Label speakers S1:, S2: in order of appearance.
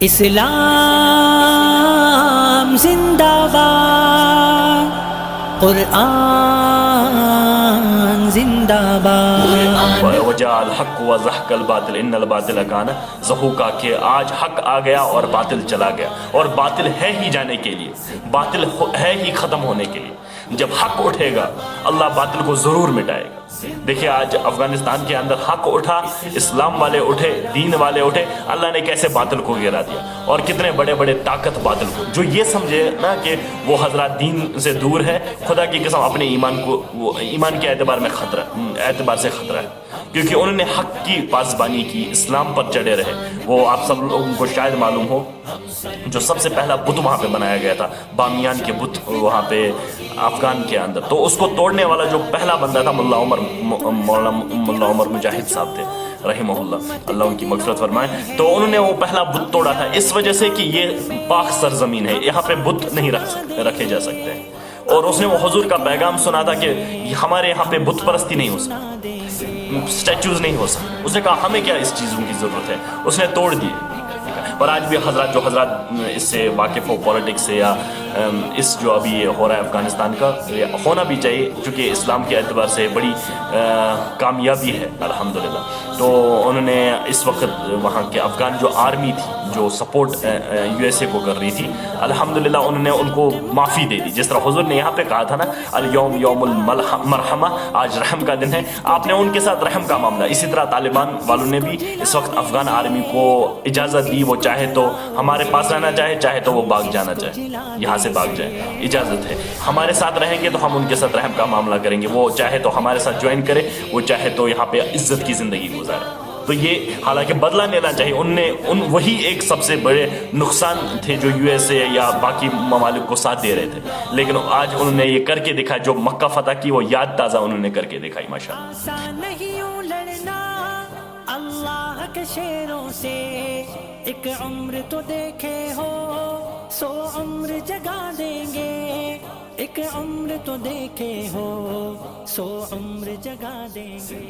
S1: اسلام زندہ باد، قرآن زندہ باد۔
S2: وجاء الحق وزحق الباطل ان الباطل کان زہوقا، کہ آج حق آ گیا اور باطل چلا گیا، اور باطل ہے ہی جانے کے لیے، باطل ہے ہی ختم ہونے کے لیے۔ جب حق اٹھے گا اللہ باطل کو ضرور مٹائے گا۔ دیکھیں آج افغانستان کے اندر حق اٹھا، اسلام والے اٹھے، دین والے اٹھے، اللہ نے کیسے باطل کو گرا دیا، اور کتنے بڑے بڑے طاقت باطل کو، جو یہ سمجھے نا کہ وہ حضرات دین سے دور ہے، خدا کی قسم اپنے ایمان کو، وہ ایمان کے اعتبار سے خطرہ ہے، کیونکہ انہوں نے حق کی پاسبانی کی، اسلام پر چڑھے رہے۔ وہ آپ سب لوگوں کو شاید معلوم ہو، جو سب سے پہلا بت وہاں پہ بنایا گیا تھا، بامیان کے بت وہاں پہ افغان کے اندر، تو اس کو توڑنے والا جو پہلا بندہ تھا ملا عمر مجاہد صاحب تھے رحمہ اللہ، اللہ ان کی مغفرت فرمائے۔ تو انہوں نے وہ پہلا بت توڑا تھا اس وجہ سے کہ یہ پاک سرزمین ہے، یہاں پہ بت نہیں رکھے جا سکتے، اور اس نے وہ حضور کا پیغام سنا تھا کہ ہمارے یہاں پہ بت پرستی نہیں ہو سکتی، اسٹیچوز نہیں ہو سکتے۔ اس نے کہا ہمیں کیا اس چیزوں کی ضرورت ہے، اس نے توڑ دیے۔ اور آج بھی حضرات اس سے واقف ہو پولیٹکس سے، یا اس جو ابھی ہو رہا ہے افغانستان کا، ہونا بھی چاہیے کیونکہ اسلام کے اعتبار سے بڑی کامیابی ہے الحمدللہ۔ تو انہوں نے اس وقت وہاں کے افغان جو آرمی تھی، جو سپورٹ USA کو کر رہی تھی، الحمدللہ انہوں نے ان کو معافی دے دی، جس طرح حضور نے یہاں پہ کہا تھا نا الیوم یوم المرحمہ، آج رحم کا دن ہے، آپ نے ان کے ساتھ رحم کا معاملہ۔ اسی طرح طالبان والوں نے بھی اس وقت افغان آرمی کو اجازت دی، وہ چاہے تو ہمارے پاس رہنا چاہے تو وہ بھاگ جانا چاہے، یہاں سے بھاگ جائے، اجازت ہے۔ ہمارے ساتھ رہیں گے تو ہم ان کے ساتھ رحم کا معاملہ کریں گے، وہ چاہے تو ہمارے ساتھ جوائن کرے، وہ چاہے تو یہاں پہ عزت کی زندگی گزارے۔ تو یہ حالانکہ بدلہ لینا چاہیے، وہی ایک سب سے بڑے نقصان تھے جو USA یا باقی ممالک کو ساتھ دے رہے تھے، لیکن آج انہوں نے یہ کر کے دکھا، جو مکہ فتح کی وہ یاد تازہ انہوں نے کر کے دکھائی ماشاءاللہ۔
S1: اللہ کے شیروں سے ایک عمر تو دیکھے ہو، 100 عمر جگا دیں گے، ایک عمر تو دیکھے ہو، 100 عمر جگا دیں گے۔